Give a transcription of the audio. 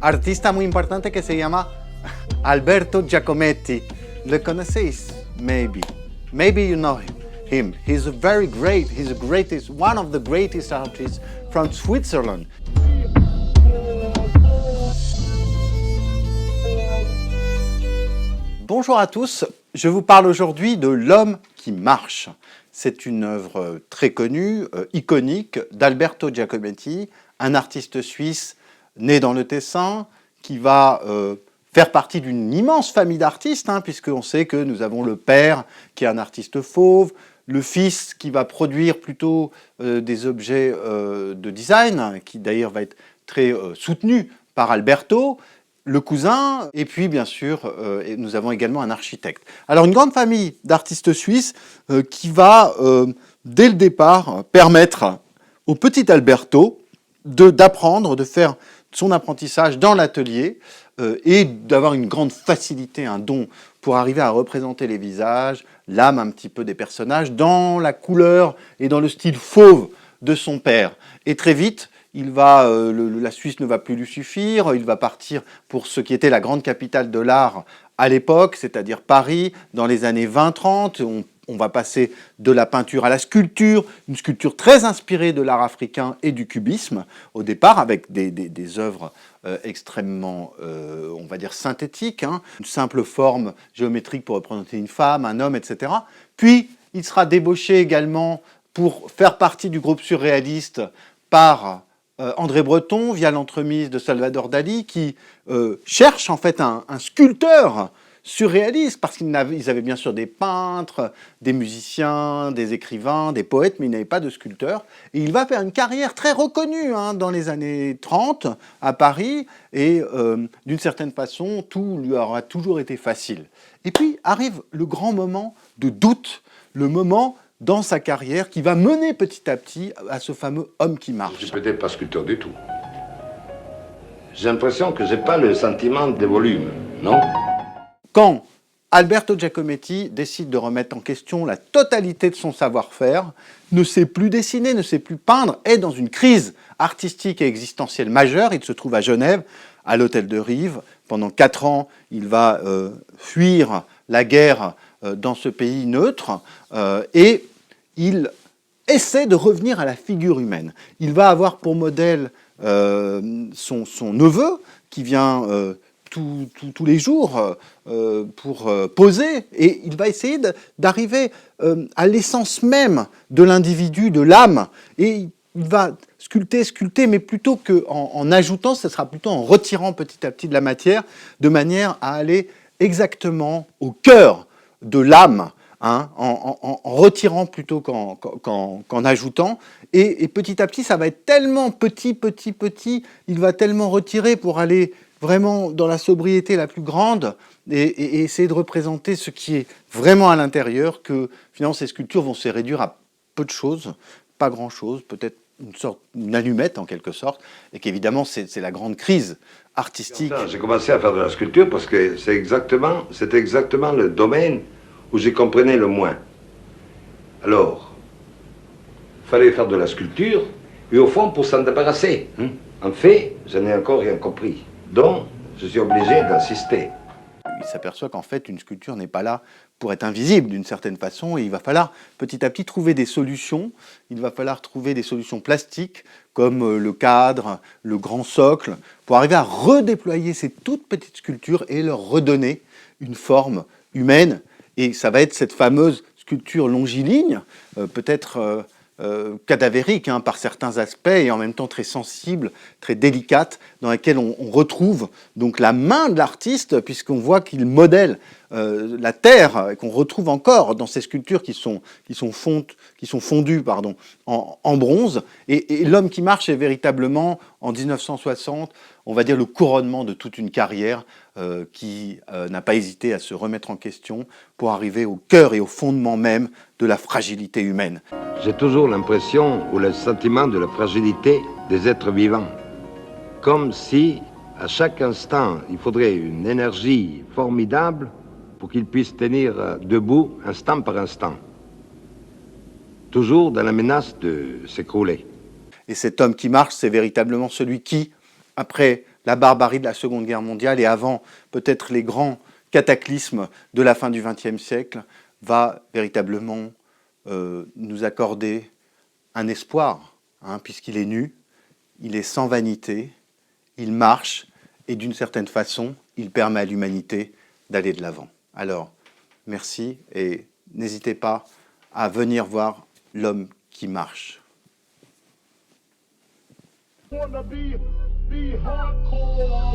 artista muy importante que se llama Alberto Giacometti. ¿Le conocéis? Maybe. Maybe you know him. He's very great. He's the greatest, one of the greatest artists from Switzerland. Bonjour à tous, je vous parle aujourd'hui de L'homme qui marche. C'est une œuvre très connue, iconique, d'Alberto Giacometti, un artiste suisse né dans le Tessin, qui va faire partie d'une immense famille d'artistes, puisqu'on sait que nous avons le père qui est un artiste fauve, le fils qui va produire plutôt des objets de design, qui d'ailleurs va être très soutenu par Alberto, le cousin, et puis bien sûr, nous avons également un architecte. Alors une grande famille d'artistes suisses qui va, dès le départ, permettre au petit Alberto d'apprendre, de faire son apprentissage dans l'atelier et d'avoir une grande facilité, un don pour arriver à représenter les visages, l'âme un petit peu des personnages, dans la couleur et dans le style fauve de son père. Et très vite, la Suisse ne va plus lui suffire, il va partir pour ce qui était la grande capitale de l'art à l'époque, c'est-à-dire Paris, dans les années 20-30. On va passer de la peinture à la sculpture, une sculpture très inspirée de l'art africain et du cubisme, au départ, avec des œuvres extrêmement, on va dire, synthétiques, une simple forme géométrique pour représenter une femme, un homme, etc. Puis, il sera débauché également pour faire partie du groupe surréaliste par André Breton, via l'entremise de Salvador Dali, qui cherche en fait un sculpteur surréaliste, parce qu'ils avaient bien sûr des peintres, des musiciens, des écrivains, des poètes, mais ils n'avaient pas de sculpteurs. Et il va faire une carrière très reconnue dans les années 30 à Paris, et d'une certaine façon, tout lui aura toujours été facile. Et puis arrive le grand moment de doute, le moment dans sa carrière qui va mener petit à petit à ce fameux homme qui marche. Je suis peut-être pas sculpteur du tout. J'ai l'impression que j'ai pas le sentiment de volume, non? Quand Alberto Giacometti décide de remettre en question la totalité de son savoir-faire, ne sait plus dessiner, ne sait plus peindre, est dans une crise artistique et existentielle majeure. Il se trouve à Genève, à l'hôtel de Rive. Pendant 4 ans, il va fuir la guerre dans ce pays neutre, et il essaie de revenir à la figure humaine. Il va avoir pour modèle son neveu, qui vient tous les jours pour poser, et il va essayer d'arriver à l'essence même de l'individu, de l'âme, et il va sculpter, mais plutôt qu'en ajoutant, ce sera plutôt en retirant petit à petit de la matière, de manière à aller exactement au cœur de l'âme, en retirant plutôt qu'en ajoutant. Et petit à petit, ça va être tellement petit, il va tellement retirer pour aller vraiment dans la sobriété la plus grande et essayer de représenter ce qui est vraiment à l'intérieur, que finalement ces sculptures vont se réduire à peu de choses, pas grand-chose, peut-être une allumette en quelque sorte, et qu'évidemment c'est la grande crise artistique. J'ai commencé à faire de la sculpture parce que c'était exactement le domaine où j'y comprenais le moins. Alors, il fallait faire de la sculpture, et au fond, pour s'en débarrasser. En fait, je n'ai encore rien compris. Donc, je suis obligé d'insister. Il s'aperçoit qu'en fait, une sculpture n'est pas là pour être invisible d'une certaine façon, et il va falloir petit à petit trouver des solutions. Il va falloir trouver des solutions plastiques, comme le cadre, le grand socle, pour arriver à redéployer ces toutes petites sculptures et leur redonner une forme humaine. Et ça va être cette fameuse sculpture longiligne, peut-être cadavérique par certains aspects, et en même temps très sensible, très délicate, dans laquelle on retrouve donc la main de l'artiste, puisqu'on voit qu'il modèle la terre, et qu'on retrouve encore dans ces sculptures qui sont fondues en bronze. Et L'homme qui marche est véritablement, en 1960, on va dire le couronnement de toute une carrière qui n'a pas hésité à se remettre en question pour arriver au cœur et au fondement même de la fragilité humaine. J'ai toujours l'impression ou le sentiment de la fragilité des êtres vivants. Comme si, à chaque instant, il faudrait une énergie formidable pour qu'ils puissent tenir debout instant par instant. Toujours dans la menace de s'écrouler. Et cet homme qui marche, c'est véritablement celui qui, après la barbarie de la Seconde Guerre mondiale et avant peut-être les grands cataclysmes de la fin du XXe siècle, va véritablement nous accorder un espoir, hein, puisqu'il est nu, il est sans vanité, il marche et d'une certaine façon, il permet à l'humanité d'aller de l'avant. Alors, merci et n'hésitez pas à venir voir l'homme qui marche. Wanna be hardcore.